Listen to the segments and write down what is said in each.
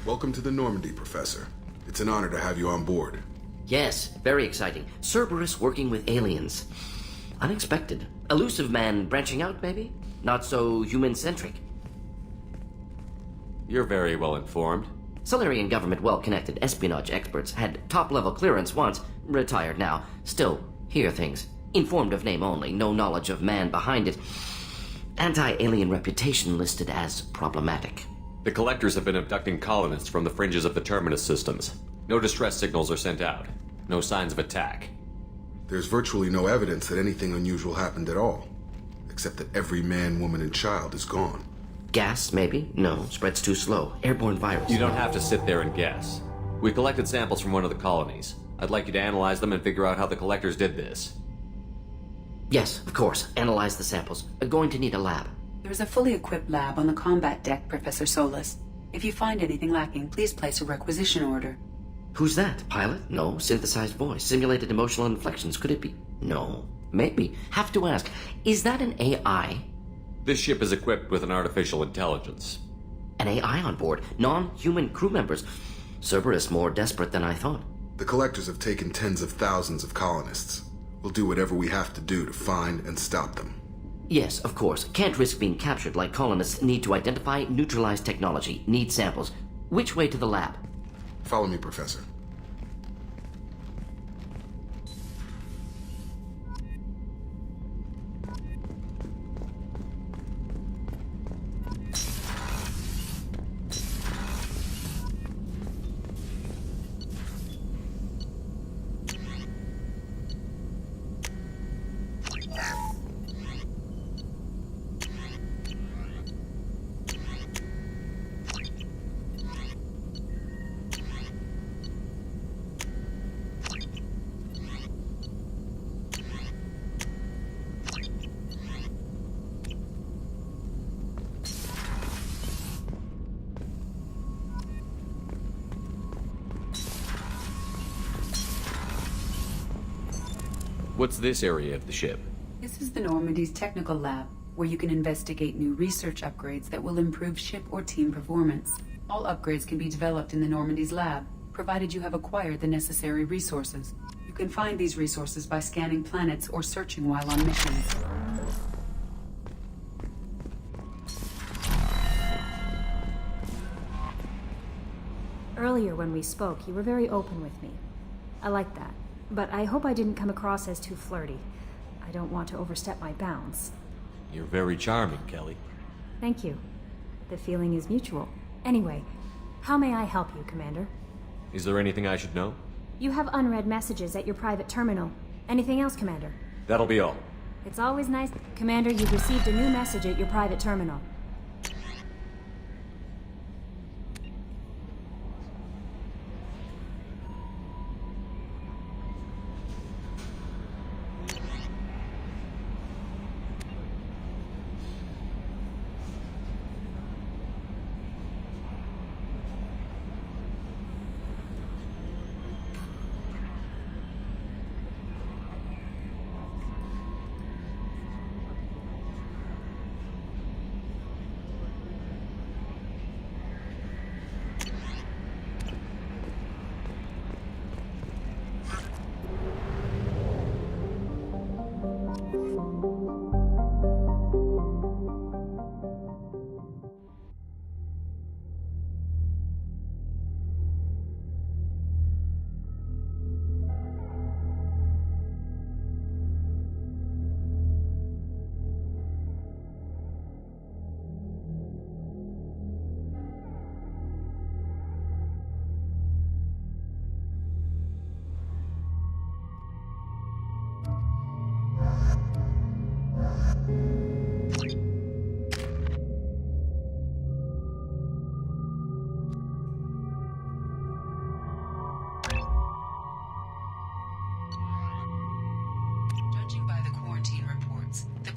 Welcome to the Normandy, Professor. It's an honor to have you on board. Yes, very exciting. Cerberus working with aliens. Unexpected. Elusive man branching out, maybe? Not so human-centric. You're very well informed. Solarian government well-connected espionage experts had top-level clearance once, retired now. Still, hear things. Informed of name only, no knowledge of man behind it. Anti-alien reputation listed as problematic. The Collectors have been abducting colonists from the fringes of the Terminus systems. No distress signals are sent out. No signs of attack. There's virtually no evidence that anything unusual happened at all, except that every man, woman, and child is gone. Gas, maybe? No, spreads too slow. Airborne virus. You don't have to sit there and guess. We collected samples from one of the colonies. I'd like you to analyze them and figure out how the Collectors did this. Yes, of course. Analyze the samples. Going to need a lab. There's a fully equipped lab on the combat deck, Professor Solis. If you find anything lacking, please place a requisition order. Who's that? Pilot? No. Synthesized voice. Simulated emotional inflections. Could it be? No. Maybe. Have to ask. Is that an AI? This ship is equipped with an artificial intelligence. An AI on board? Non-human crew members? Cerberus more desperate than I thought. The Collectors have taken tens of thousands of colonists. We'll do whatever we have to do to find and stop them. Yes, of course. Can't risk being captured like colonists need to identify, neutralize technology, need samples. Which way to the lab? Follow me, Professor. What's this area of the ship? This is the Normandy's technical lab, where you can investigate new research upgrades that will improve ship or team performance. All upgrades can be developed in the Normandy's lab, provided you have acquired the necessary resources. You can find these resources by scanning planets or searching while on missions. Earlier when we spoke, you were very open with me. I like that. But I hope I didn't come across as too flirty. I don't want to overstep my bounds. You're very charming, Kelly. Thank you. The feeling is mutual. Anyway, how may I help you, Commander? Is there anything I should know? You have unread messages at your private terminal. Anything else, Commander? That'll be all. It's always nice... Commander, you've received a new message at your private terminal.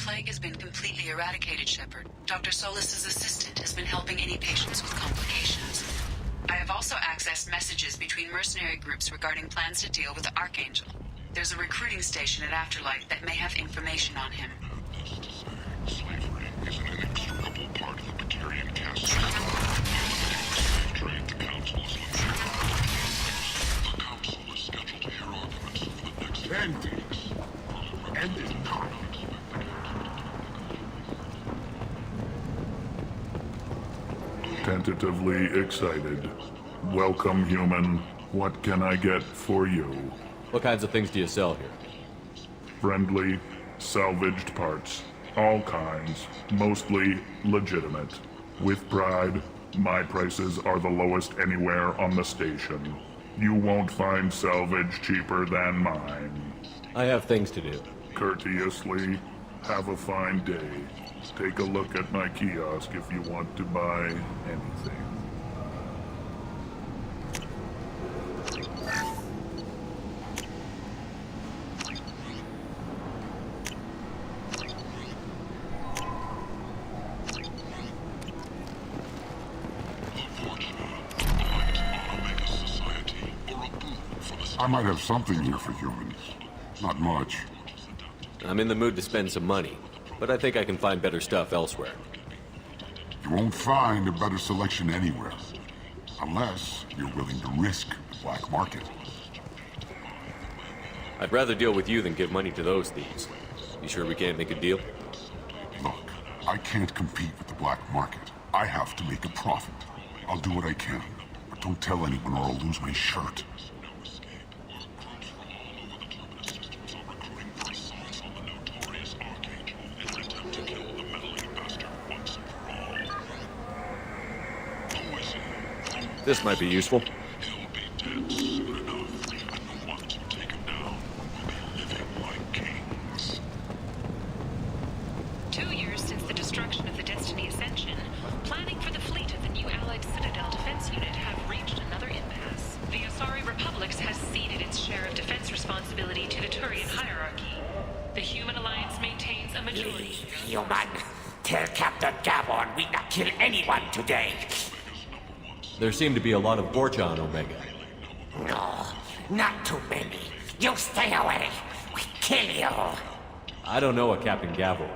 plague has been completely eradicated, Shepard. Dr. Solis's assistant has been helping any patients with complications. I have also accessed messages between mercenary groups regarding plans to deal with the Archangel. There's a recruiting station at Afterlife that may have information on him. Slavery is an inextricable part of the Batarian caste system. Slave trade to count Tentatively excited. Welcome, human. What can I get for you? What kinds of things do you sell here? Friendly, salvaged parts. All kinds. Mostly legitimate. With pride, my prices are the lowest anywhere on the station. You won't find salvage cheaper than mine. I have things to do. Courteously, have a fine day. Take a look at my kiosk if you want to buy anything. I might have something here for humans. Not much. I'm in the mood to spend some money, but I think I can find better stuff elsewhere. You won't find a better selection anywhere. Unless you're willing to risk the black market. I'd rather deal with you than give money to those thieves. You sure we can't make a deal? Look, I can't compete with the black market. I have to make a profit. I'll do what I can, but don't tell anyone or I'll lose my shirt. This might be useful. 2 years since the destruction of the Destiny Ascension, planning for the fleet of the new Allied Citadel Defense Unit have reached another impasse. The Asari Republics has ceded its share of defense responsibility to the Turian hierarchy. The Human Alliance maintains a majority. Human, tell Captain Gavon we not kill anyone today. There seem to be a lot of Borcha on Omega. No, not too many. You stay away. We kill you. I don't know a Captain Gavor.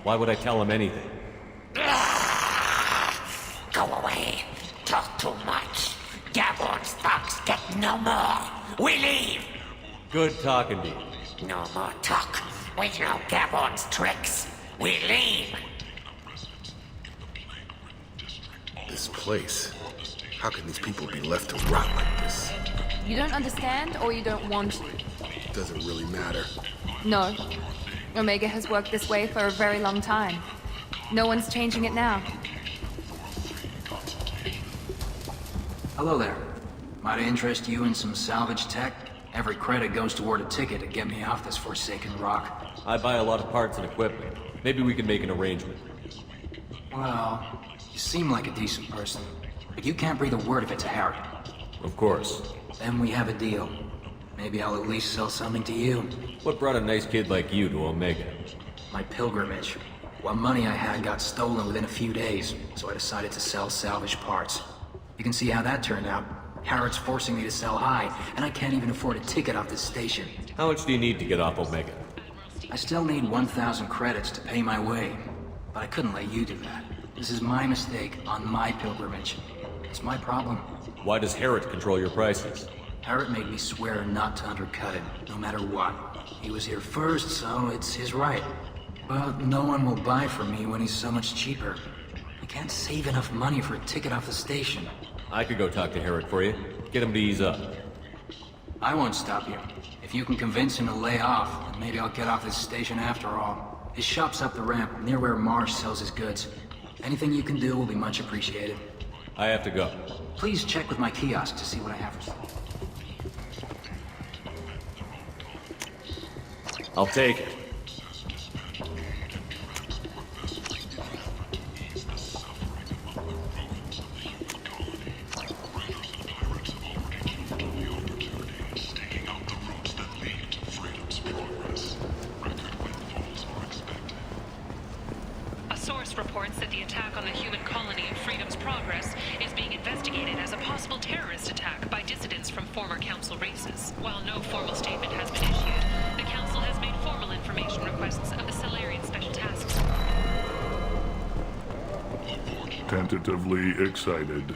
Why would I tell him anything? Go away. Talk too much. Gavon's thugs get no more. We leave. Good talking to you. No more talk. We know Gavon's tricks. We leave. This place. How can these people be left to rot like this? You don't understand, or you don't want to? Doesn't really matter. No. Omega has worked this way for a very long time. No one's changing it now. Hello there. Might I interest you in some salvage tech? Every credit goes toward a ticket to get me off this forsaken rock. I buy a lot of parts and equipment. Maybe we can make an arrangement. Well, you seem like a decent person, but you can't breathe a word of it to Harry. Of course. Then we have a deal. Maybe I'll at least sell something to you. What brought a nice kid like you to Omega? My pilgrimage. What money I had got stolen within a few days, so I decided to sell salvage parts. You can see how that turned out. Harrod's forcing me to sell high, and I can't even afford a ticket off this station. How much do you need to get off Omega? I still need 1,000 credits to pay my way, but I couldn't let you do that. This is my mistake on my pilgrimage. It's my problem. Why does Harrod control your prices? Harrod made me swear not to undercut him, no matter what. He was here first, so it's his right. But no one will buy from me when he's so much cheaper. I can't save enough money for a ticket off the station. I could go talk to Harrod for you. Get him to ease up. I won't stop you. If you can convince him to lay off, then maybe I'll get off this station after all. His shop's up the ramp, near where Marsh sells his goods. Anything you can do will be much appreciated. I have to go. Please check with my kiosk to see what I have for sale. I'll take it. A source reports that the attack on the human colony of Freedom's Progress is being investigated as a possible terrorist attack by dissidents from former Council races. While no formal statement has been issued, the Council has made formal information requests of the Solarian Special Task Force. Tentatively excited.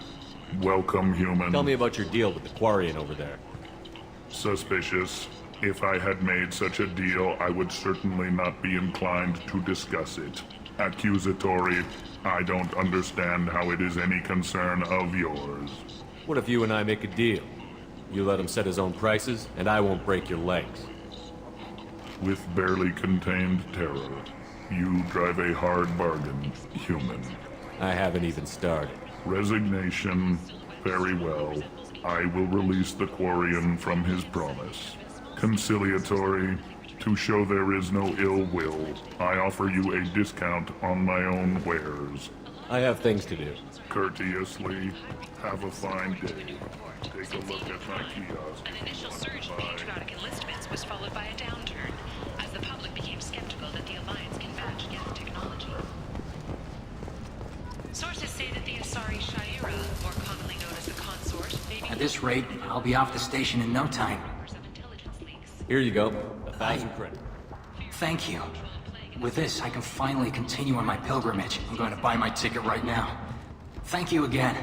Welcome, human. Tell me about your deal with the Quarian over there. Suspicious. If I had made such a deal, I would certainly not be inclined to discuss it. accusatory. I don't understand how it is any concern of yours. What if you and I make a deal? You let him set his own prices, and I won't break your legs. With barely contained terror, you drive a hard bargain, human. I haven't even started. Resignation. Very well. I will release the Quarian from his promise. Conciliatory. To show there is no ill will, I offer you a discount on my own wares. I have things to do. Courteously, have a fine day. Take a look at my kiosk. An initial surge in patriotic enlistments was followed by a downturn, as the public became skeptical that the Alliance can match Geth technology. Sources say that the Asari Shaira, more commonly known as the Consort, may be... At this rate, I'll be off the station in no time. Here you go. 1,000 credits. Thank you. With this, I can finally continue on my pilgrimage. I'm going to buy my ticket right now. Thank you again.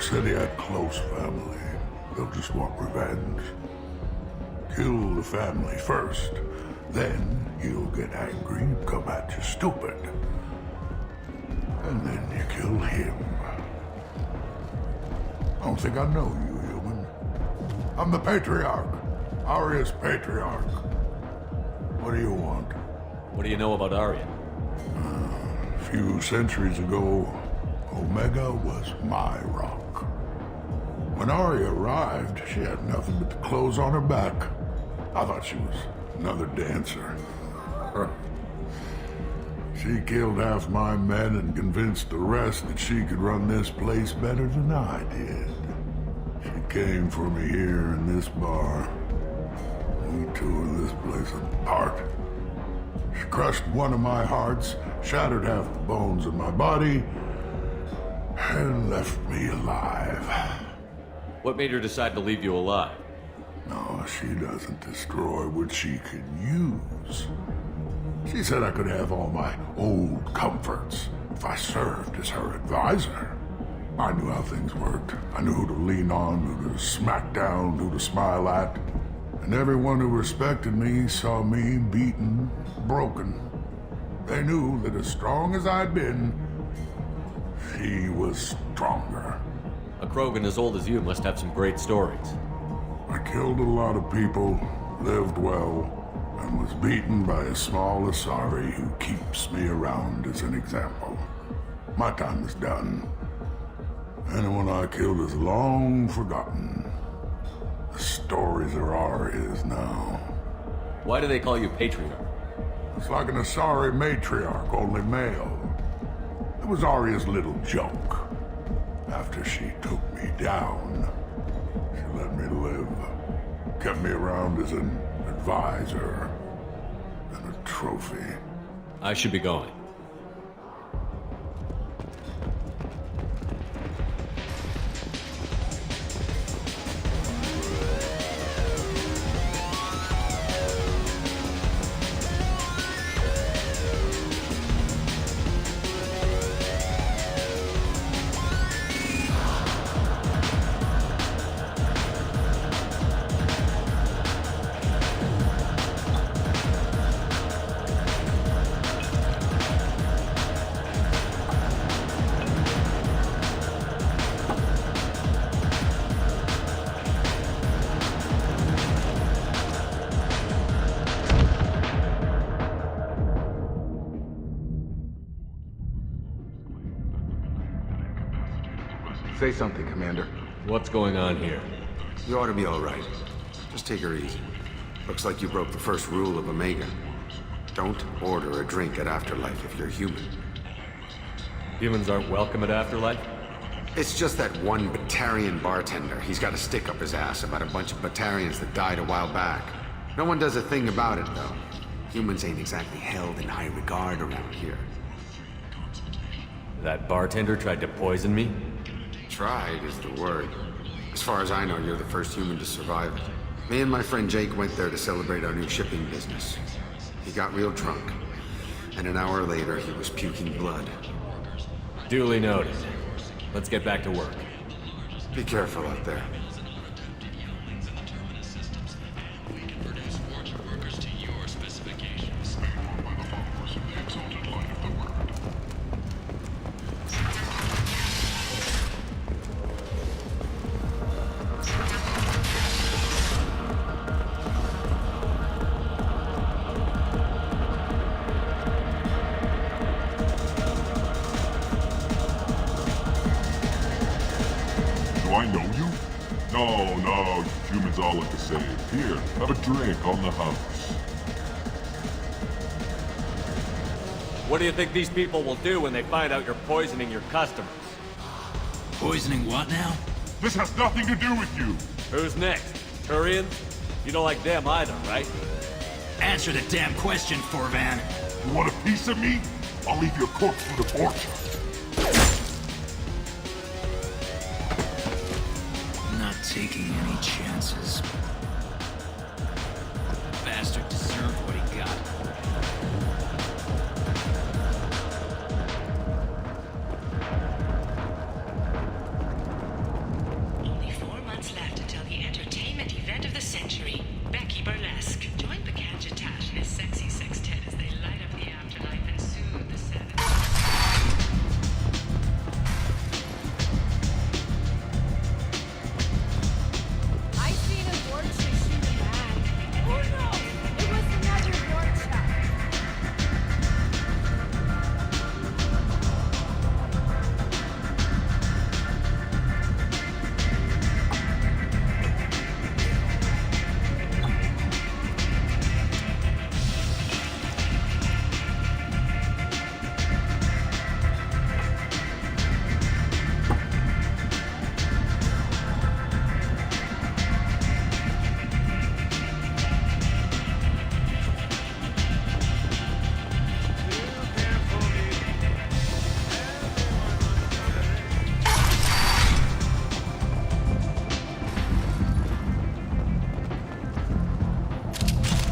Said he had close family. They'll just want revenge. Kill the family first, then he'll get angry and come at you stupid. And then you kill him. I don't think I know you, human. I'm the Patriarch. Aria's Patriarch. What do you want? What do you know about Aria? A few centuries ago, Omega was my rock. When Aria arrived, she had nothing but the clothes on her back. I thought she was another dancer. She killed half my men and convinced the rest that she could run this place better than I did. She came for me here in this bar. We tore this place apart. She crushed one of my hearts, shattered half the bones in my body, and left me alive. What made her decide to leave you alive? No, she doesn't destroy what she can use. She said I could have all my old comforts if I served as her advisor. I knew how things worked. I knew who to lean on, who to smack down, who to smile at. And everyone who respected me saw me beaten, broken. They knew that as strong as I'd been, she was stronger. A Krogan as old as you must have some great stories. I killed a lot of people, lived well, and was beaten by a small Asari who keeps me around as an example. My time is done. Anyone I killed is long forgotten. The stories are Aria's now. Why do they call you Patriarch? It's like an Asari matriarch, only male. It was Aria's little joke. After she took me down, she let me live. Kept me around as an advisor and a trophy. I should be going. Say something, Commander. What's going on here? You ought to be all right. Just take her easy. Looks like you broke the first rule of Omega. Don't order a drink at Afterlife if you're human. Humans aren't welcome at Afterlife? It's just that one Batarian bartender. He's got a stick up his ass about a bunch of Batarians that died a while back. No one does a thing about it, though. Humans ain't exactly held in high regard around here. That bartender tried to poison me? Tried is the word. As far as I know, you're the first human to survive it. Me and my friend Jake went there to celebrate our new shipping business. He got real drunk, and an hour later he was puking blood. Duly noted. Let's get back to work. Be careful out there. Do I know you? No, humans all look the same. Here, have a drink on the house. What do you think these people will do when they find out you're poisoning your customers? Poisoning what now? This has nothing to do with you! Who's next? Turians? You don't like them either, right? Answer the damn question, Forvan. You want a piece of me? I'll leave your corpse for the torture. Not taking any chances. Bastard deserved what he got. Only 4 months left until the entertainment event of the century, Becky Burlesque. Join Bacanja Tash and his sexy sextet as they light up the afterlife and soothe the savage. I seen a warship shoot a man. Oh no! It was another warship.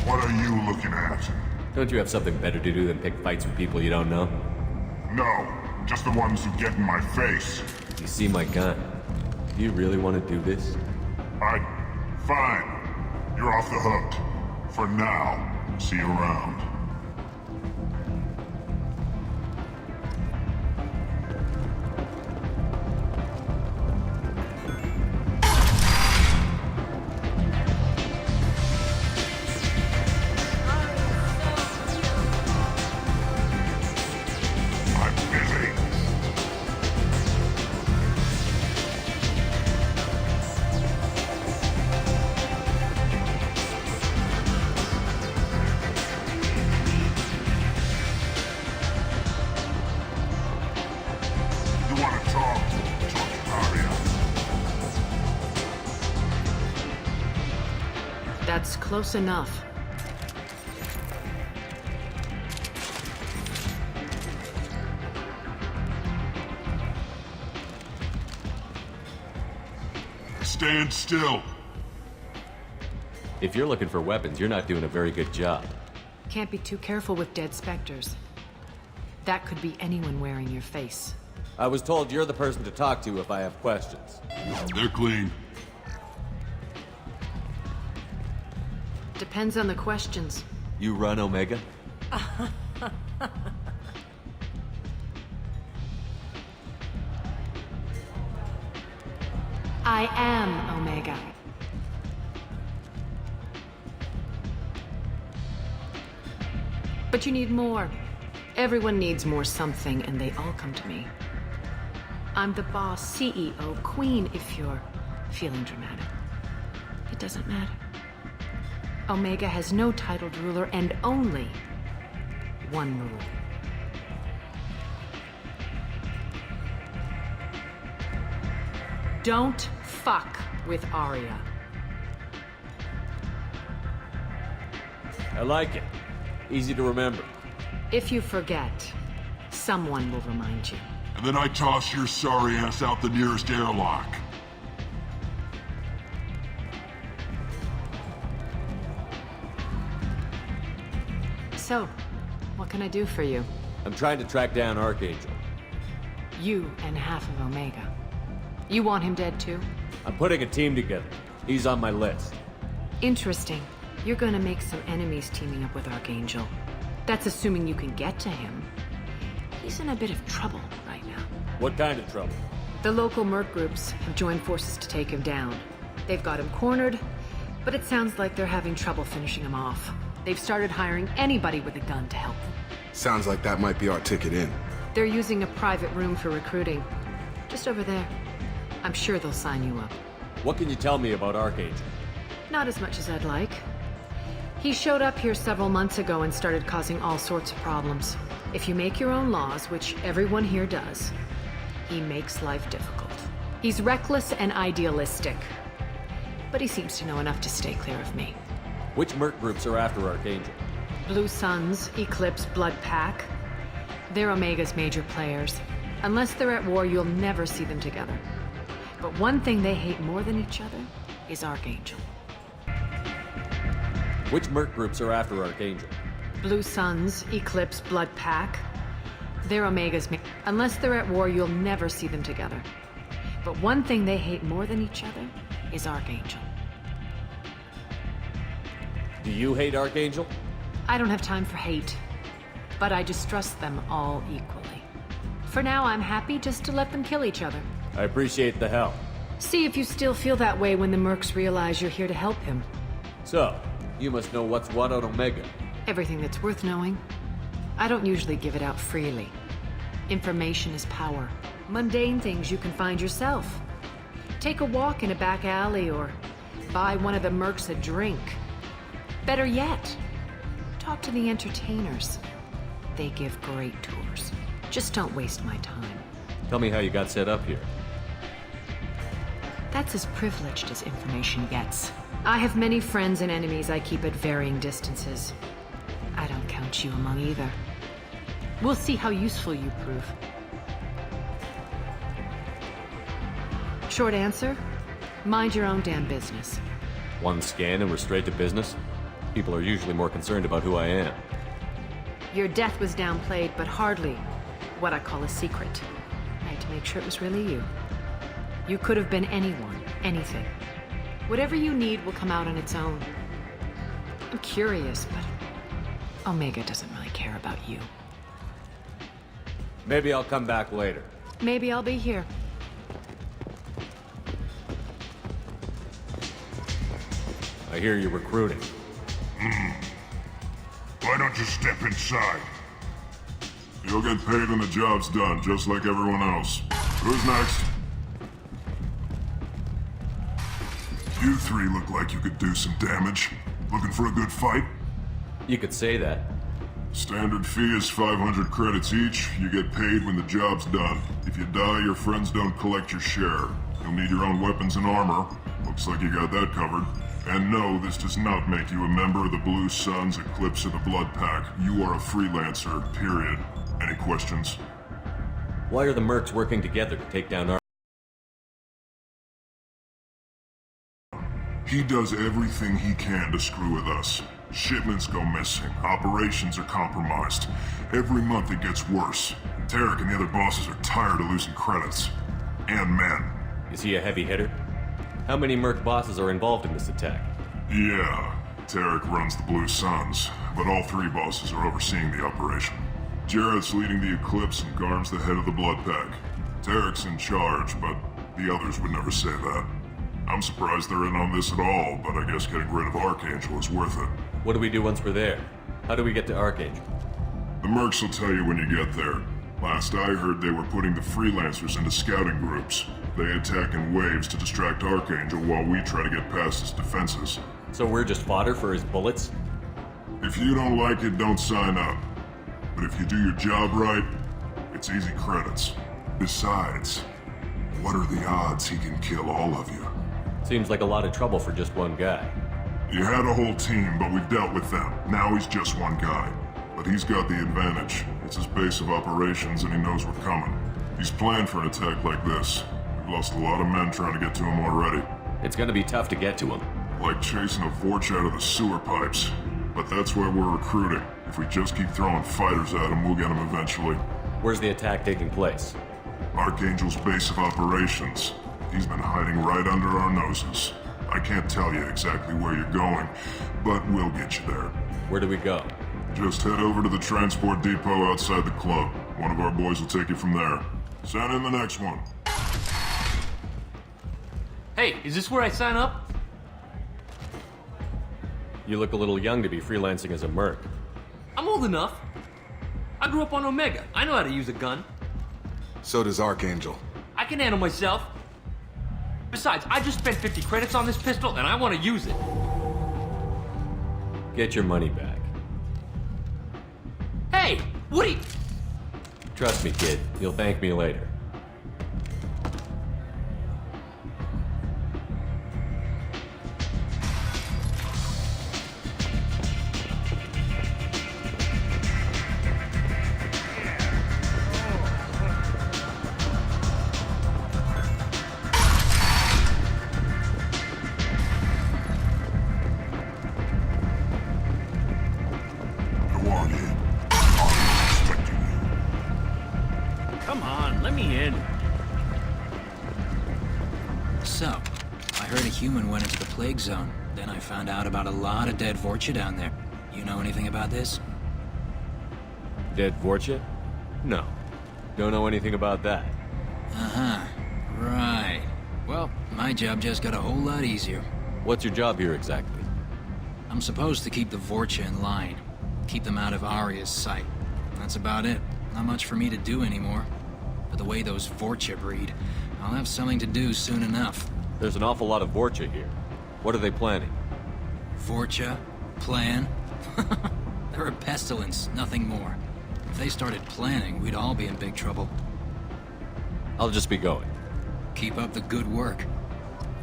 What are you looking at? Don't you have something better to do than pick fights with people you don't know? No, just the ones who get in my face. You see my gun. Do you really want to do this? Fine. You're off the hook. For now. See you around. I'm busy. You want to talk? Talk to Aria. That's close enough. Stand still. If you're looking for weapons, you're not doing a very good job. Can't be too careful with dead specters. That could be anyone wearing your face. I was told you're the person to talk to if I have questions. They're clean. Depends on the questions. You run Omega? I am Omega. But you need more. Everyone needs more something, and they all come to me. I'm the boss, CEO, queen, if you're feeling dramatic. It doesn't matter. Omega has no titled ruler and only one rule. Don't fuck with Arya. I like it. Easy to remember. If you forget, someone will remind you. And then I toss your sorry ass out the nearest airlock. So, what can I do for you? I'm trying to track down Archangel. You and half of Omega. You want him dead too? I'm putting a team together. He's on my list. Interesting. You're gonna make some enemies teaming up with Archangel. That's assuming you can get to him. He's in a bit of trouble right now. What kind of trouble? The local merc groups have joined forces to take him down. They've got him cornered, but it sounds like they're having trouble finishing him off. They've started hiring anybody with a gun to help them. Sounds like that might be our ticket in. They're using a private room for recruiting. Just over there. I'm sure they'll sign you up. What can you tell me about Archangel? Not as much as I'd like. He showed up here several months ago and started causing all sorts of problems. If you make your own laws, which everyone here does, he makes life difficult. He's reckless and idealistic. But he seems to know enough to stay clear of me. Which merc groups are after Archangel? Blue Suns, Eclipse, Blood Pack. They're Omega's major players. Unless they're at war, you'll never see them together. But one thing they hate more than each other is Archangel. Which merc groups are after Archangel? Blue Suns, Eclipse, Blood Pack. They're Omega's unless they're at war, you'll never see them together. But one thing they hate more than each other is Archangel. Do you hate Archangel? I don't have time for hate, but I distrust them all equally. For now, I'm happy just to let them kill each other. I appreciate the help. See if you still feel that way when the mercs realize you're here to help him. So, you must know what's what on Omega. Everything that's worth knowing. I don't usually give it out freely. Information is power. Mundane things you can find yourself. Take a walk in a back alley or buy one of the mercs a drink. Better yet, talk to the entertainers. They give great tours. Just don't waste my time. Tell me how you got set up here. That's as privileged as information gets. I have many friends and enemies I keep at varying distances. I don't count you among either. We'll see how useful you prove. Short answer, mind your own damn business. One scan and we're straight to business? People are usually more concerned about who I am. Your death was downplayed, but hardly what I call a secret. I had to make sure it was really you. You could have been anyone, anything. Whatever you need will come out on its own. I'm curious, but Omega doesn't really care about you. Maybe I'll come back later. Maybe I'll be here. I hear you're recruiting. Why don't you step inside? You'll get paid when the job's done, just like everyone else. Who's next? You three look like you could do some damage. Looking for a good fight? You could say that. Standard fee is 500 credits each. You get paid when the job's done. If you die, your friends don't collect your share. You'll need your own weapons and armor. Looks like you got that covered. And no, this does not make you a member of the Blue Suns, Eclipse, or the Blood Pack. You are a freelancer, period. Any questions? Why are the mercs working together to take down our... He does everything he can to screw with us. Shipments go missing, operations are compromised. Every month it gets worse. Tarek and the other bosses are tired of losing credits. And men. Is he a heavy hitter? How many merc bosses are involved in this attack? Yeah, Tarek runs the Blue Suns, but all three bosses are overseeing the operation. Jarrett's leading the Eclipse and Garm's the head of the Blood Pack. Tarek's in charge, but the others would never say that. I'm surprised they're in on this at all, but I guess getting rid of Archangel is worth it. What do we do once we're there? How do we get to Archangel? The mercs will tell you when you get there. Last I heard, they were putting the freelancers into scouting groups. They attack in waves to distract Archangel while we try to get past his defenses. So we're just fodder for his bullets? If you don't like it, don't sign up. But if you do your job right, it's easy credits. Besides, what are the odds he can kill all of you? Seems like a lot of trouble for just one guy. You had a whole team, but we've dealt with them. Now he's just one guy. But he's got the advantage. It's his base of operations and he knows we're coming. He's planned for an attack like this. We've lost a lot of men trying to get to him already. It's gonna be tough to get to him. Like chasing a Vorch out of the sewer pipes. But that's where we're recruiting. If we just keep throwing fighters at him, we'll get him eventually. Where's the attack taking place? Archangel's base of operations. He's been hiding right under our noses. I can't tell you exactly where you're going, but we'll get you there. Where do we go? Just head over to the transport depot outside the club. One of our boys will take you from there. Send in the next one. Hey, is this where I sign up? You look a little young to be freelancing as a merc. I'm old enough. I grew up on Omega. I know how to use a gun. So does Archangel. I can handle myself. Besides, I just spent 50 credits on this pistol and I want to use it. Get your money back. Hey, what are you... Trust me, kid. You'll thank me later. Go on in. I'm expecting you. Come on, let me in. So, I heard a human went into the plague zone. Then I found out about a lot of dead Vorcha down there. You know anything about this? Dead Vorcha? No. Don't know anything about that. Uh-huh. Right. Well, my job just got a whole lot easier. What's your job here exactly? I'm supposed to keep the Vorcha in line. Keep them out of Arya's sight. That's about it. Not much for me to do anymore. But the way those Vorcha breed, I'll have something to do soon enough. There's an awful lot of Vorcha here. What are they planning? Vorcha? Plan? They're a pestilence, nothing more. If they started planning, we'd all be in big trouble. I'll just be going. Keep up the good work.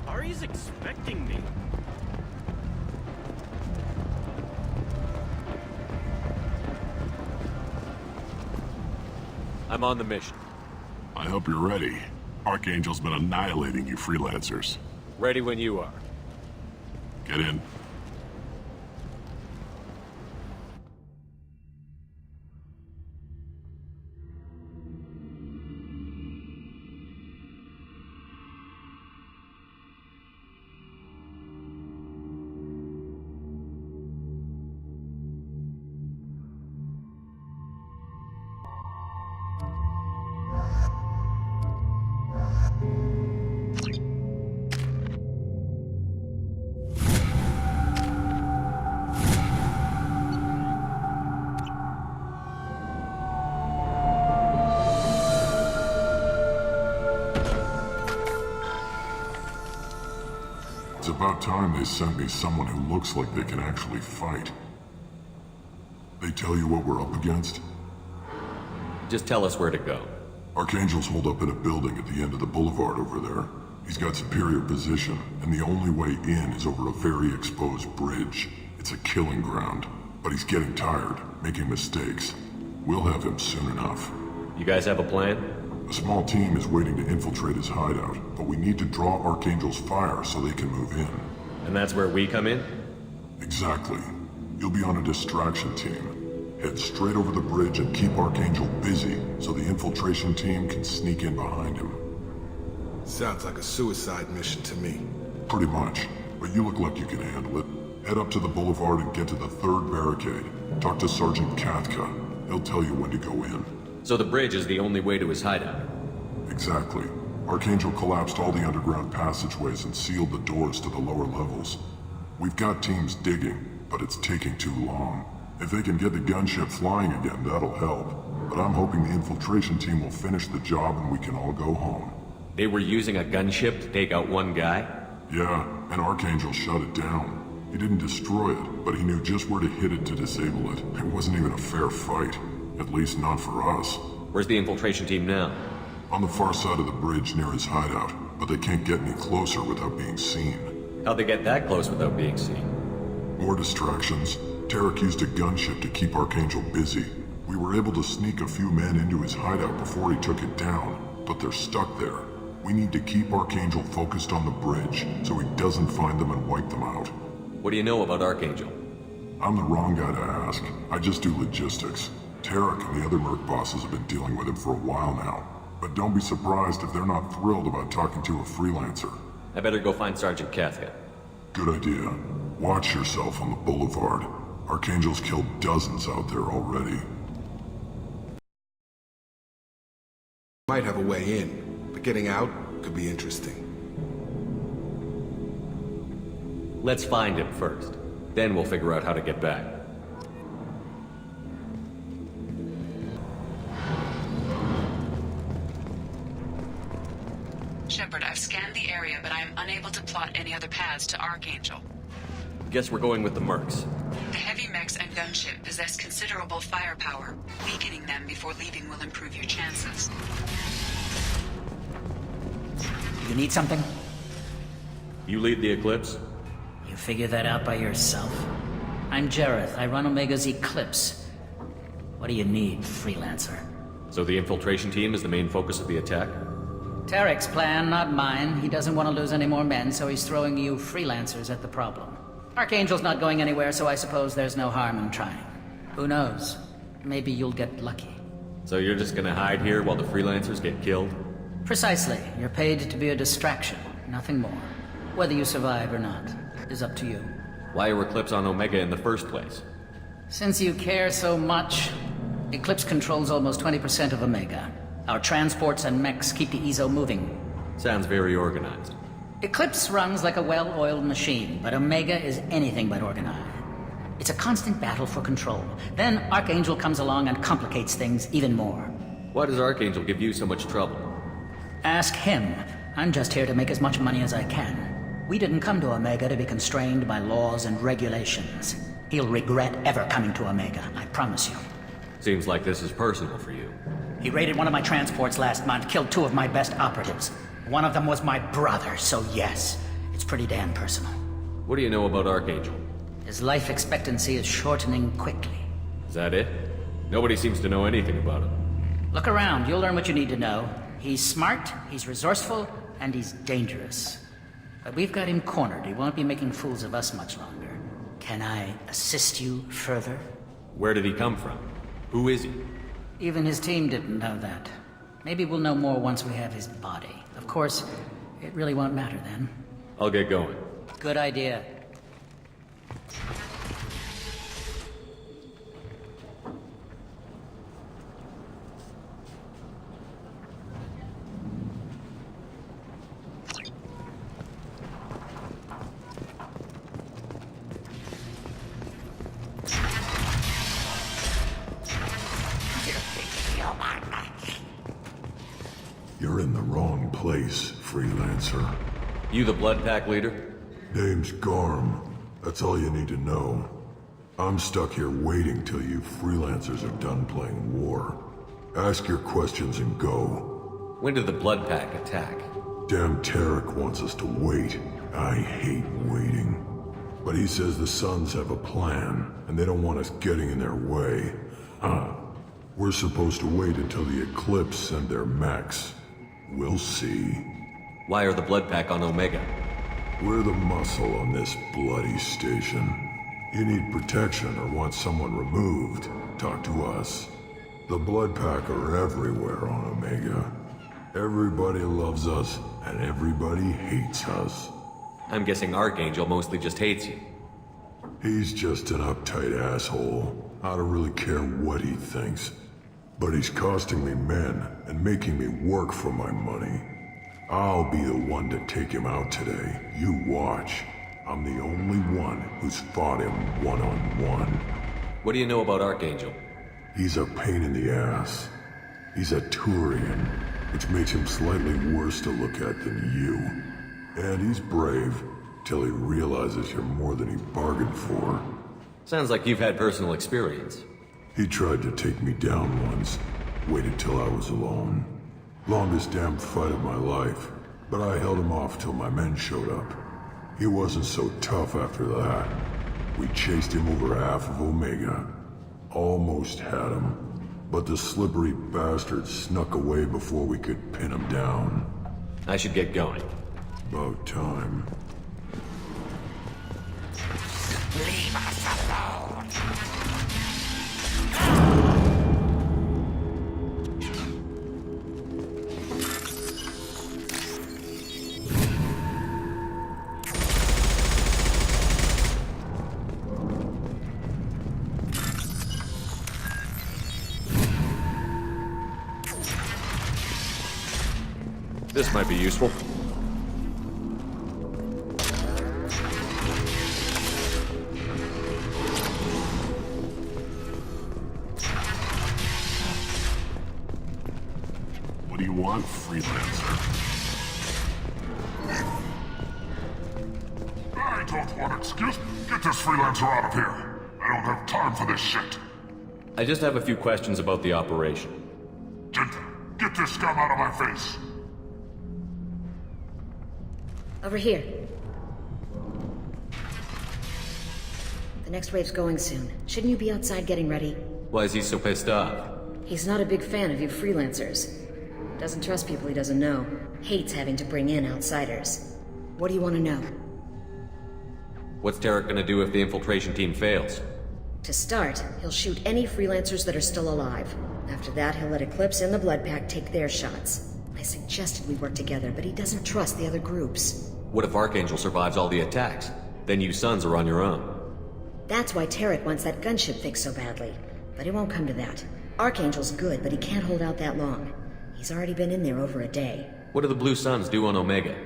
Ari's expecting me. I'm on the mission. I hope you're ready. Archangel's been annihilating you freelancers. Ready when you are. Get in. It's about time they sent me someone who looks like they can actually fight. They tell you what we're up against? Just tell us where to go. Archangel's holed up in a building at the end of the boulevard over there. He's got superior position, and the only way in is over a very exposed bridge. It's a killing ground, but he's getting tired, making mistakes. We'll have him soon enough. You guys have a plan? A small team is waiting to infiltrate his hideout, but we need to draw Archangel's fire so they can move in. And that's where we come in? Exactly. You'll be on a distraction team. Head straight over the bridge and keep Archangel busy so the infiltration team can sneak in behind him. Sounds like a suicide mission to me. Pretty much, but you look like you can handle it. Head up to the boulevard and get to the third barricade. Talk to Sergeant Katka. He'll tell you when to go in. So the bridge is the only way to his hideout? Exactly. Archangel collapsed all the underground passageways and sealed the doors to the lower levels. We've got teams digging, but it's taking too long. If they can get the gunship flying again, that'll help. But I'm hoping the infiltration team will finish the job and we can all go home. They were using a gunship to take out one guy? Yeah, and Archangel shut it down. He didn't destroy it, but he knew just where to hit it to disable it. It wasn't even a fair fight. At least not for us. Where's the infiltration team now? On the far side of the bridge near his hideout, but they can't get any closer without being seen. How'd they get that close without being seen? More distractions. Tarek used a gunship to keep Archangel busy. We were able to sneak a few men into his hideout before he took it down, but they're stuck there. We need to keep Archangel focused on the bridge, so he doesn't find them and wipe them out. What do you know about Archangel? I'm the wrong guy to ask. I just do logistics. Tarek and the other merc bosses have been dealing with him for a while now. But don't be surprised if they're not thrilled about talking to a freelancer. I better go find Sergeant Cathcart. Good idea. Watch yourself on the boulevard. Archangel's killed dozens out there already. Might have a way in, but getting out could be interesting. Let's find him first. Then we'll figure out how to get back. Shepard, I've scanned the area, but I am unable to plot any other paths to Archangel. Guess we're going with the mercs. The heavy mechs and gunship possess considerable firepower. Weakening them before leaving will improve your chances. You need something? You lead the Eclipse? You figure that out by yourself? I'm Jareth. I run Omega's Eclipse. What do you need, freelancer? So the infiltration team is the main focus of the attack? Tarek's plan, not mine. He doesn't want to lose any more men, so he's throwing you freelancers at the problem. Archangel's not going anywhere, so I suppose there's no harm in trying. Who knows? Maybe you'll get lucky. So you're just gonna hide here while the freelancers get killed? Precisely. You're paid to be a distraction, nothing more. Whether you survive or not is up to you. Why are Eclipse on Omega in the first place? Since you care so much, Eclipse controls almost 20% of Omega. Our transports and mechs keep the EZO moving. Sounds very organized. Eclipse runs like a well-oiled machine, but Omega is anything but organized. It's a constant battle for control. Then Archangel comes along and complicates things even more. Why does Archangel give you so much trouble? Ask him. I'm just here to make as much money as I can. We didn't come to Omega to be constrained by laws and regulations. He'll regret ever coming to Omega, I promise you. Seems like this is personal for you. He raided one of my transports last month, killed 2 of my best operatives. One of them was my brother, so yes, it's pretty damn personal. What do you know about Archangel? His life expectancy is shortening quickly. Is that it? Nobody seems to know anything about him. Look around, you'll learn what you need to know. He's smart, he's resourceful, and he's dangerous. But we've got him cornered. He won't be making fools of us much longer. Can I assist you further? Where did he come from? Who is he? Even his team didn't know that. Maybe we'll know more once we have his body. Of course, it really won't matter then. I'll get going. Good idea. You're in the wrong place, freelancer. You the Blood Pack leader? Name's Garm. That's all you need to know. I'm stuck here waiting till you freelancers are done playing war. Ask your questions and go. When did the Blood Pack attack? Damn Tarek wants us to wait. I hate waiting. But he says the Sons have a plan, and they don't want us getting in their way. We're supposed to wait until the Eclipse send their mechs. We'll see. Why are the Blood Pack on Omega? We're the muscle on this bloody station. You need protection or want someone removed, talk to us. The Blood Pack are everywhere on Omega. Everybody loves us, and everybody hates us. I'm guessing Archangel mostly just hates you. He's just an uptight asshole. I don't really care what he thinks. But he's costing me men and making me work for my money. I'll be the one to take him out today. You watch. I'm the only one who's fought him one-on-one. What do you know about Archangel? He's a pain in the ass. He's a Turian, which makes him slightly worse to look at than you. And he's brave. till he realizes you're more than he bargained for. Sounds like you've had personal experience. He tried to take me down once, waited till I was alone. Longest damn fight of my life, but I held him off till my men showed up. He wasn't so tough after that. We chased him over half of Omega. Almost had him, but the slippery bastard snuck away before we could pin him down. I should get going. About time. Leave us alone! This might be useful. What do you want, freelancer? I don't want excuse. Get this freelancer out of here. I don't have time for this shit. I just have a few questions about the operation. Get this scum out of my face. Over here. The next wave's going soon. Shouldn't you be outside getting ready? Why is he so pissed off? He's not a big fan of you freelancers. Doesn't trust people he doesn't know. Hates having to bring in outsiders. What do you want to know? What's Tarek gonna do if the infiltration team fails? To start, he'll shoot any freelancers that are still alive. After that, he'll let Eclipse and the Blood Pack take their shots. I suggested we work together, but he doesn't trust the other groups. What if Archangel survives all the attacks? Then you sons are on your own. That's why Tarek wants that gunship fixed so badly. But it won't come to that. Archangel's good, but he can't hold out that long. He's already been in there over a day. What do the Blue Suns do on Omega?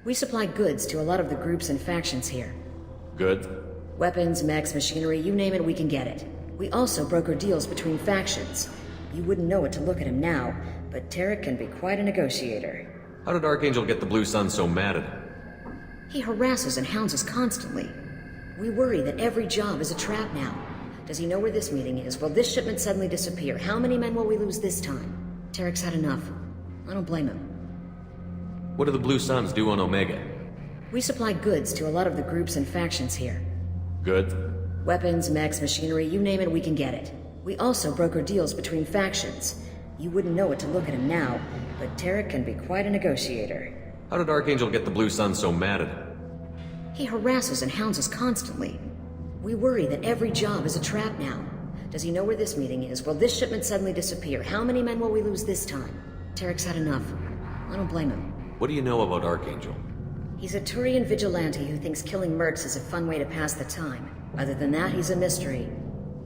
We supply goods to a lot of the groups and factions here. Good? Weapons, mechs, machinery, you name it, we can get it. We also broker deals between factions. You wouldn't know it to look at him now, but Tarek can be quite a negotiator. How did Archangel get the Blue Suns so mad at him? He harasses and hounds us constantly. We worry that every job is a trap now. Does he know where this meeting is? Will this shipment suddenly disappear? How many men will we lose this time? Tarek's had enough. I don't blame him. What do the Blue Suns do on Omega? We supply goods to a lot of the groups and factions here. Good? Weapons, mechs, machinery, you name it, we can get it. We also broker deals between factions. You wouldn't know it to look at him now, but Tarek can be quite a negotiator. How did Archangel get the Blue Suns so mad at him? He harasses and hounds us constantly. We worry that every job is a trap now. Does he know where this meeting is? Will this shipment suddenly disappear? How many men will we lose this time? Tarek's had enough. I don't blame him. What do you know about Archangel? He's a Turian vigilante who thinks killing mercs is a fun way to pass the time. Other than that, he's a mystery.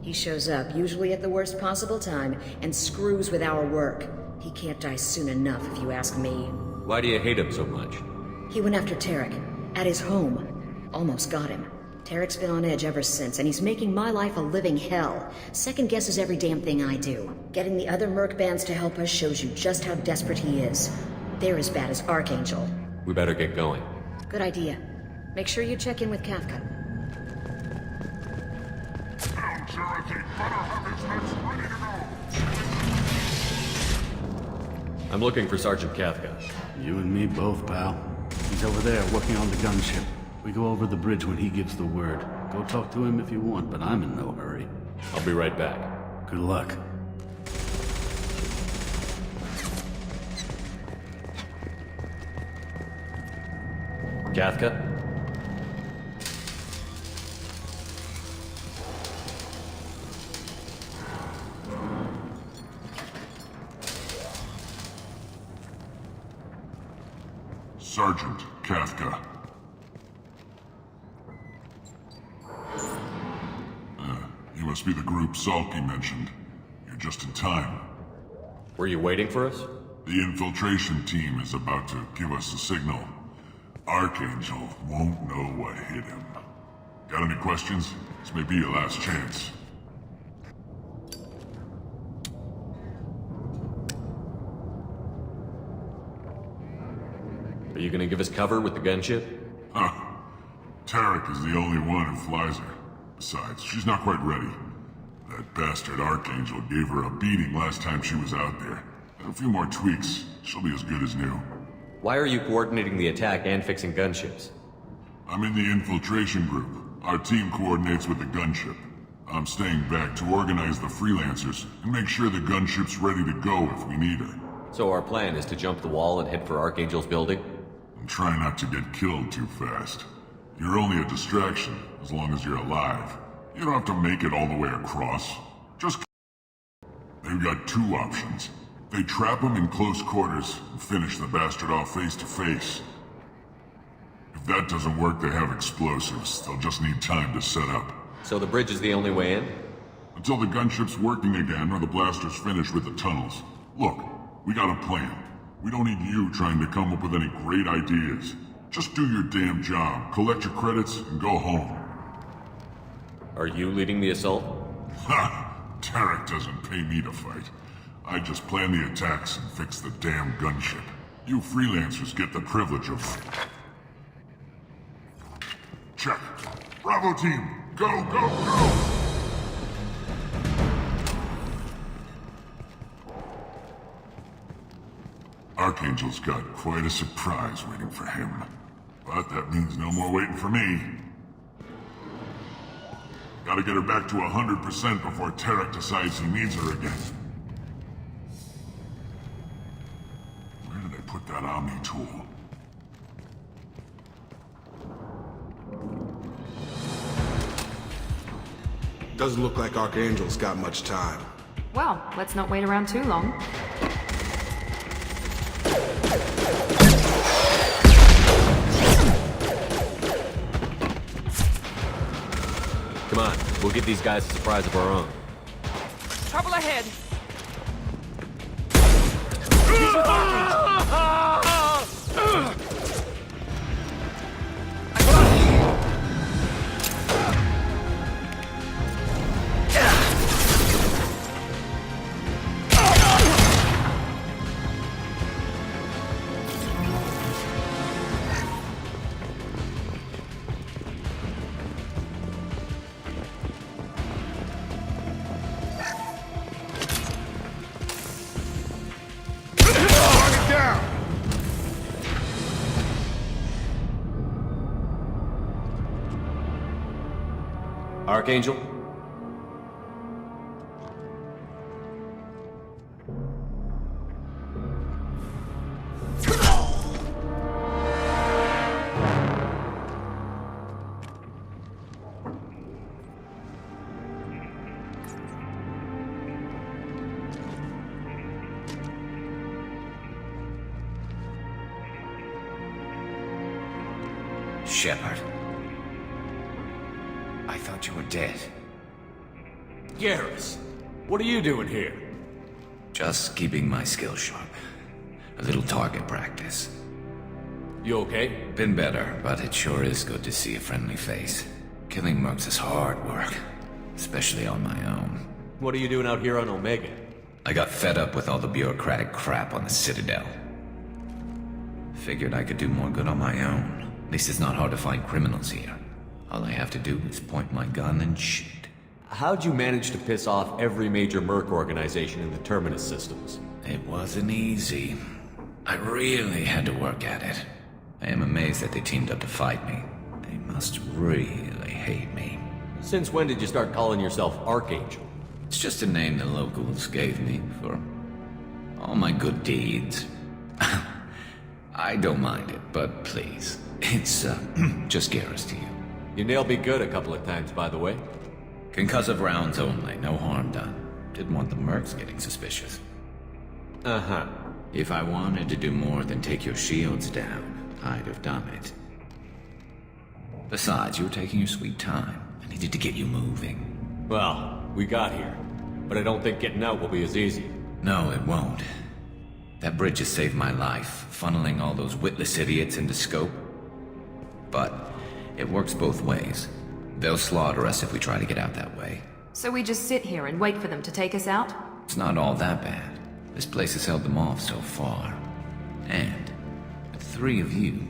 He shows up, usually at the worst possible time, and screws with our work. He can't die soon enough, if you ask me. Why do you hate him so much? He went after Tarek. At his home. Almost got him. Tarek's been on edge ever since, and he's making my life a living hell. Second guesses every damn thing I do. Getting the other merc bands to help us shows you just how desperate he is. They're as bad as Archangel. We better get going. Good idea. Make sure you check in with Kafka. I'm looking for Sergeant Kafka. You and me both, pal. He's over there working on the gunship. We go over the bridge when he gives the word. Go talk to him if you want, but I'm in no hurry. I'll be right back. Good luck. Kafka? Sergeant Kafka. You must be the group Salky mentioned. You're just in time. Were you waiting for us? The infiltration team is about to give us a signal. Archangel won't know what hit him. Got any questions? This may be your last chance. Are you gonna give us cover with the gunship? Huh. Tarek is the only one who flies her. Besides, she's not quite ready. That bastard Archangel gave her a beating last time she was out there. A few more tweaks, she'll be as good as new. Why are you coordinating the attack and fixing gunships? I'm in the infiltration group. Our team coordinates with the gunship. I'm staying back to organize the freelancers and make sure the gunship's ready to go if we need her. So our plan is to jump the wall and head for Archangel's building? And try not to get killed too fast. You're only a distraction, as long as you're alive. You don't have to make it all the way across. Just... They've got two options. They trap him in close quarters and finish the bastard off face to face. If that doesn't work, they have explosives. They'll just need time to set up. So the bridge is the only way in? Until the gunship's working again or the blasters finish with the tunnels. Look, we got a plan. We don't need you trying to come up with any great ideas. Just do your damn job, collect your credits, and go home. Are you leading the assault? Ha! Tarek doesn't pay me to fight. I just plan the attacks and fix the damn gunship. You freelancers get the privilege of... Check. Bravo team, go, go, go! Archangel's got quite a surprise waiting for him. But that means no more waiting for me. Gotta get her back to 100% before Tarek decides he needs her again. Where did I put that Omni tool? Doesn't look like Archangel's got much time. Well, let's not wait around too long. Come on, we'll give these guys a surprise of our own. Trouble ahead! Archangel? Shepard. I thought you were dead. Garrus, what are you doing here? Just keeping my skills sharp. A little target practice. You okay? Been better, but it sure is good to see a friendly face. Killing mercs is hard work, especially on my own. What are you doing out here on Omega? I got fed up with all the bureaucratic crap on the Citadel. Figured I could do more good on my own. At least it's not hard to find criminals here. All I have to do is point my gun and shoot. How'd you manage to piss off every major merc organization in the Terminus systems? It wasn't easy. I really had to work at it. I am amazed that they teamed up to fight me. They must really hate me. Since when did you start calling yourself Archangel? It's just a name the locals gave me for all my good deeds. I don't mind it, but please, it's just Garrus to you. You nailed me good a couple of times, by the way. Concussive rounds only, no harm done. Didn't want the mercs getting suspicious. Uh-huh. If I wanted to do more than take your shields down, I'd have done it. Besides, you were taking your sweet time. I needed to get you moving. Well, we got here. But I don't think getting out will be as easy. No, it won't. That bridge has saved my life, funneling all those witless idiots into scope. But it works both ways. They'll slaughter us if we try to get out that way. So we just sit here and wait for them to take us out? It's not all that bad. This place has held them off so far. And with 3 of you,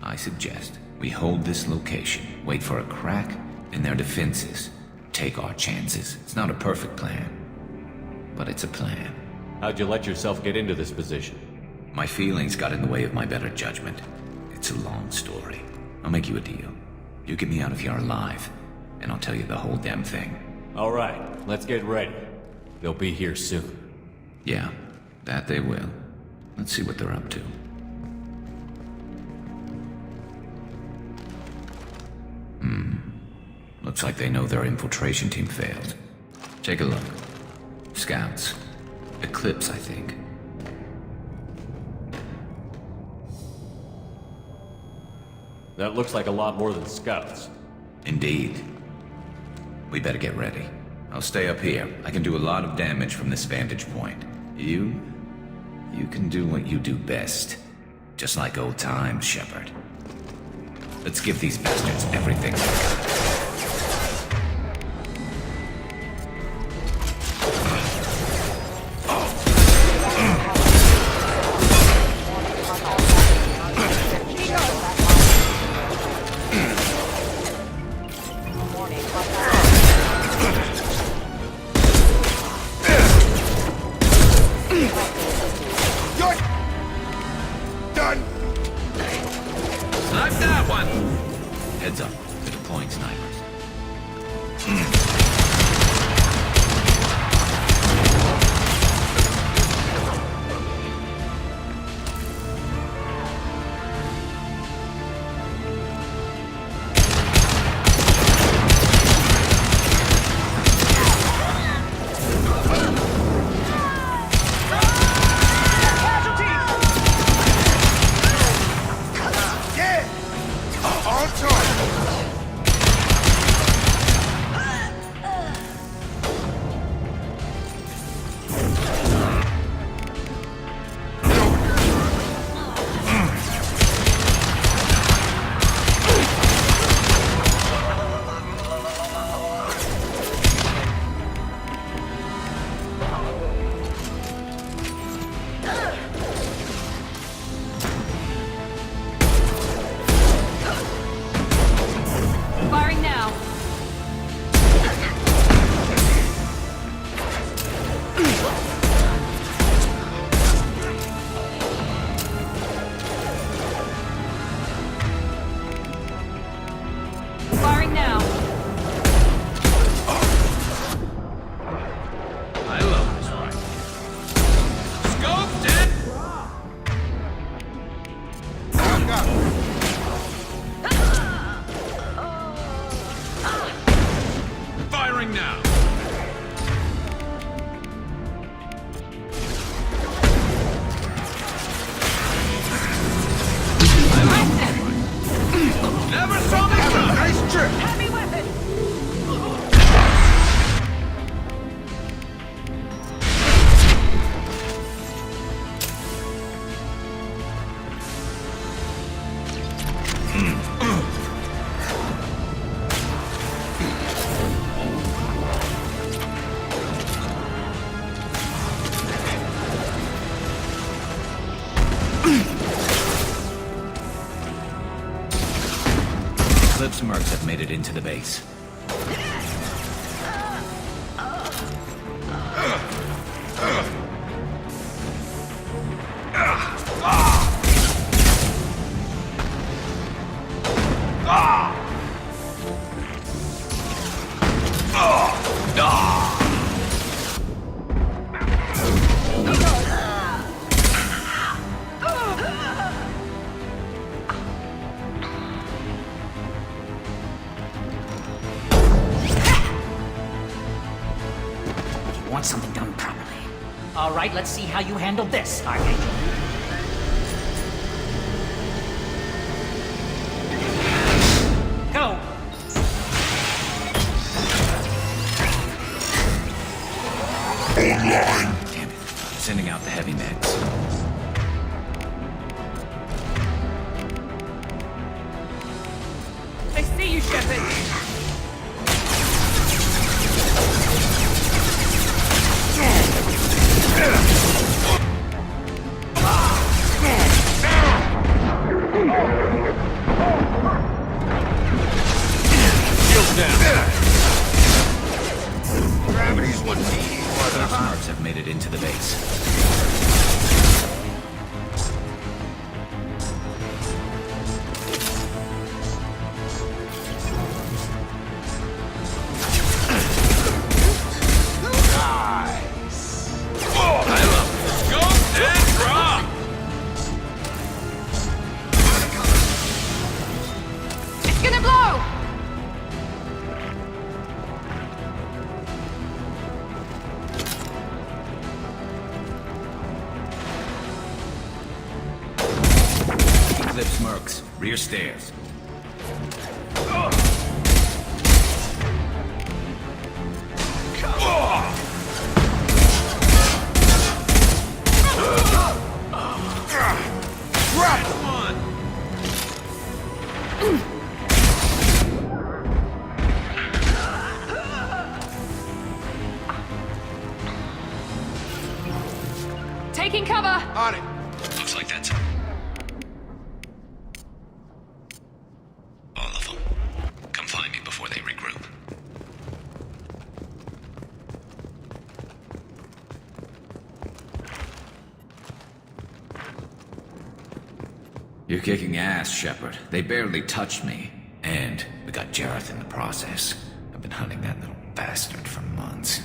I suggest We hold this location, wait for a crack in their defenses, take our chances. It's not a perfect plan, but it's a plan. How'd you let yourself get into this position? My feelings got in the way of my better judgment. It's a long story. I'll make you a deal. You get me out of here alive, and I'll tell you the whole damn thing. All right, let's get ready. They'll be here soon. Yeah, that they will. Let's see what they're up to. Looks like they know their infiltration team failed. Take a look. Scouts. Eclipse, I think. That looks like a lot more than scouts. Indeed. We better get ready. I'll stay up here. I can do a lot of damage from this vantage point. You can do what you do best. Just like old times, Shepard. Let's give these bastards everything they got. Heads up, they're deploying snipers. Eclipse mercs have made it into the base. Want something done properly. All right, let's see how you handle this, Archangel. Go! Online! Damn it. Sending out the heavy meds. I see you, Shepard. Shields down. Gravity's 1D. Those mercs have made it into the base. Eclipse mercs, rear stairs. Taking cover! On it. Looks like that's all of them. Come find me before they regroup. You're kicking ass, Shepard. They barely touched me. And we got Jareth in the process. I've been hunting that little bastard for months.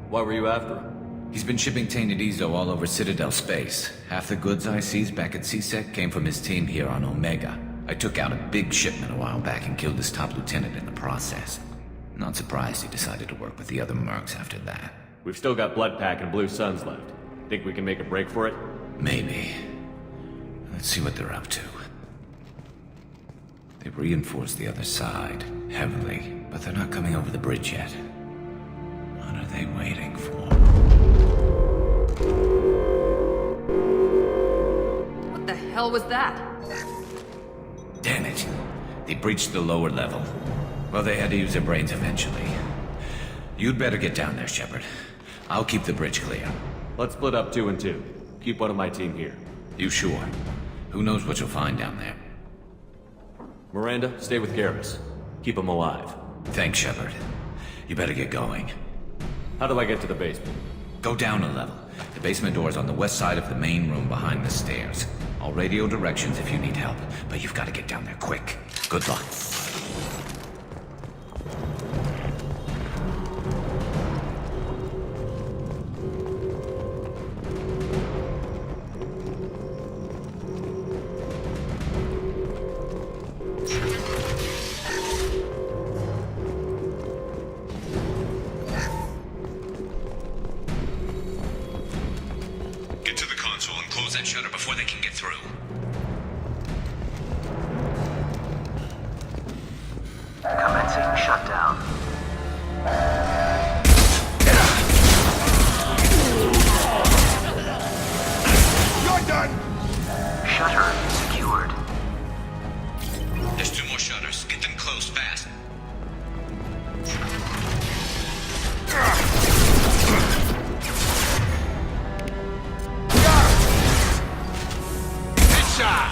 Why were you after him? He's been shipping tainted Ezo all over Citadel space. Half the goods I seized back at CSEC came from his team here on Omega. I took out a big shipment a while back and killed his top lieutenant in the process. Not surprised he decided to work with the other mercs after that. We've still got Bloodpack and Blue Suns left. Think we can make a break for it? Maybe. Let's see what they're up to. They've reinforced the other side, heavily, but they're not coming over the bridge yet. What are they waiting for? What the hell was that? Damn it. They breached the lower level. Well, they had to use their brains eventually. You'd better get down there, Shepard. I'll keep the bridge clear. Let's split up 2 and 2. Keep one of my team here. You sure? Who knows what you'll find down there? Miranda, stay with Garrus. Keep him alive. Thanks, Shepard. You better get going. How do I get to the basement? Go down a level. The basement door is on the west side of the main room behind the stairs. I'll radio directions if you need help, but you've got to get down there quick. Good luck. Get to the console and close that shutter before they can get through. Commencing shutdown. You're done! Shutter secured. There's 2 more shutters. Get them closed fast. Headshot!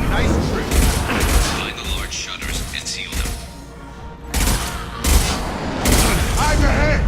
Nice trick. Find the large shutters and seal them. I'm ahead!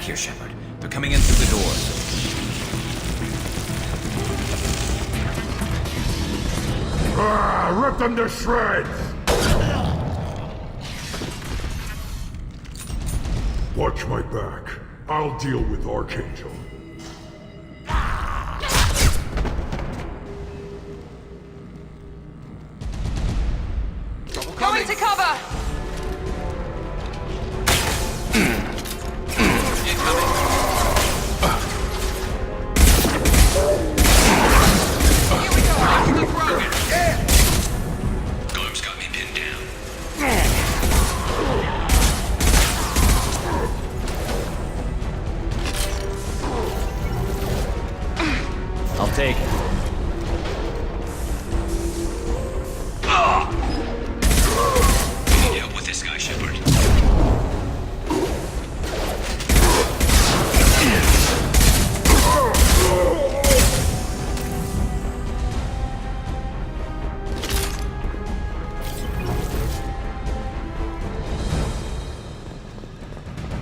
here, Shepard. They're coming in through the doors. Rip them to shreds! Watch my back. I'll deal with Archangel. Going to cover! Garm's got me pinned down. I'll take it. You need help with this guy, Shepard.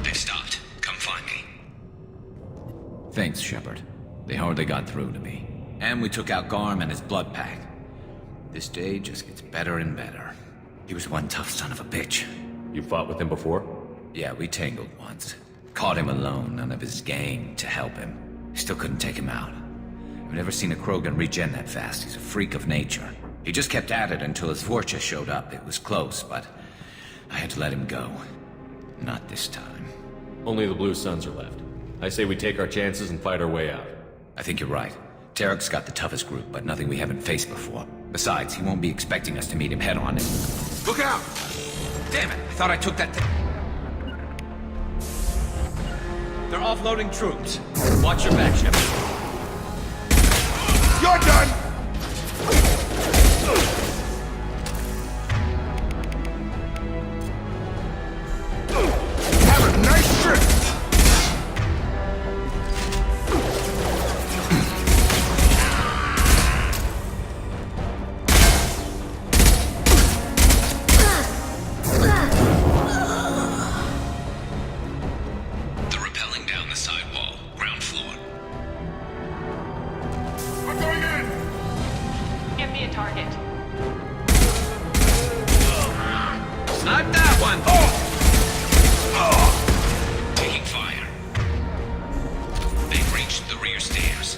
They've stopped. Come find me. Thanks, Shepard. They hardly got through to me. And we took out Garm and his blood pack. This day just gets better and better. He was one tough son of a bitch. You fought with him before? Yeah, we tangled once. Caught him alone, none of his gang to help him. Still couldn't take him out. I've never seen a Krogan regen that fast. He's a freak of nature. He just kept at it until his Vorcha showed up. It was close, but I had to let him go. Not this time. Only the Blue Suns are left. I say we take our chances and fight our way out. I think you're right. Tarek's got the toughest group, but nothing we haven't faced before. Besides, he won't be expecting us to meet him head-on. Look out! Damn it! I thought I took that. They're offloading troops. Watch your back, Shepard. You're done! Have a nice trip! They're rappelling down the side wall, ground floor. I'm going in! Give me a target. Snipe that one! Taking fire. They've reached the rear stairs.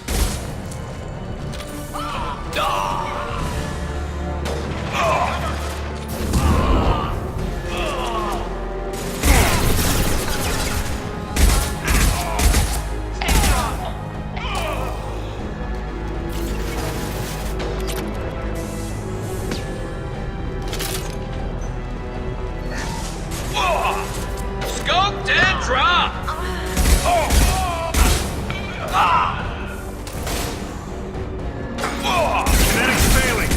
Scoped and dropped! Kinetics failing!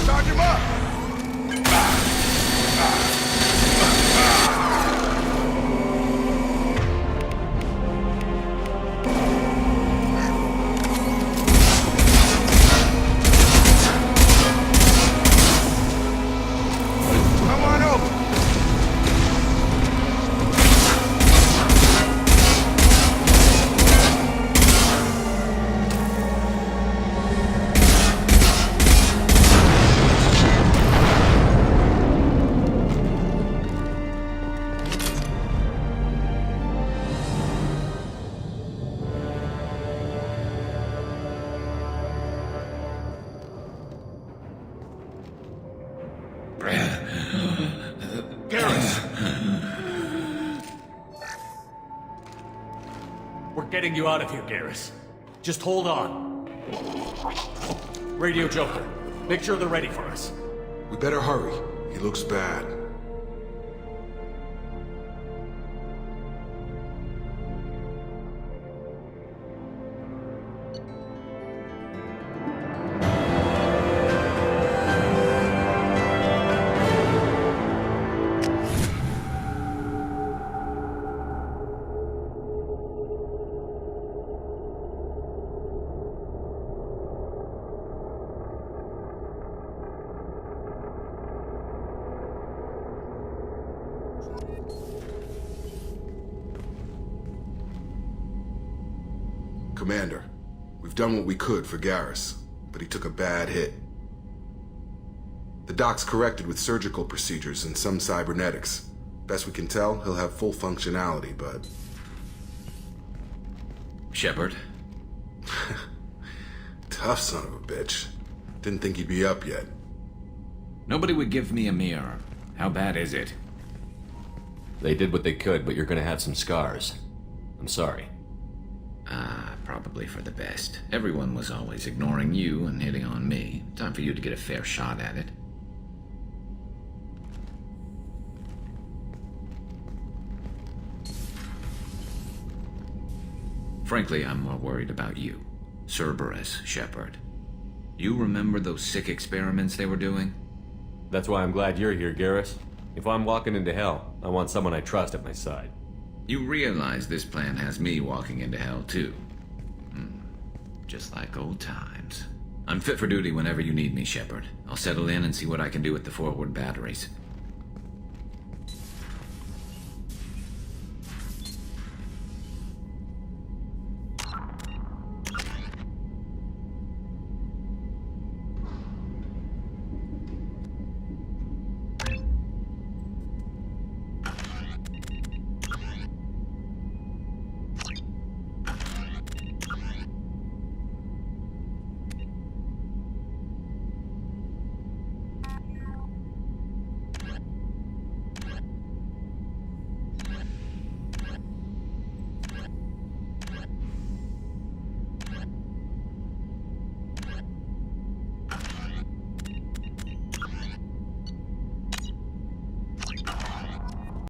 Charge him up! Come on over! We're getting you out of here, Garrus. Just hold on. Radio Joker, make sure they're ready for us. We better hurry. He looks bad. Commander, we've done what we could for Garrus, but he took a bad hit. The doc's corrected with surgical procedures and some cybernetics. Best we can tell, he'll have full functionality, but... Shepard? Tough son of a bitch. Didn't think he'd be up yet. Nobody would give me a mirror. How bad is it? They did what they could, but you're gonna have some scars. I'm sorry. Probably for the best. Everyone was always ignoring you and hitting on me. Time for you to get a fair shot at it. Frankly, I'm more worried about you. Cerberus, Shepard. You remember those sick experiments they were doing? That's why I'm glad you're here, Garrus. If I'm walking into hell, I want someone I trust at my side. You realize this plan has me walking into hell, too. Just like old times. I'm fit for duty whenever you need me, Shepard. I'll settle in and see what I can do with the forward batteries.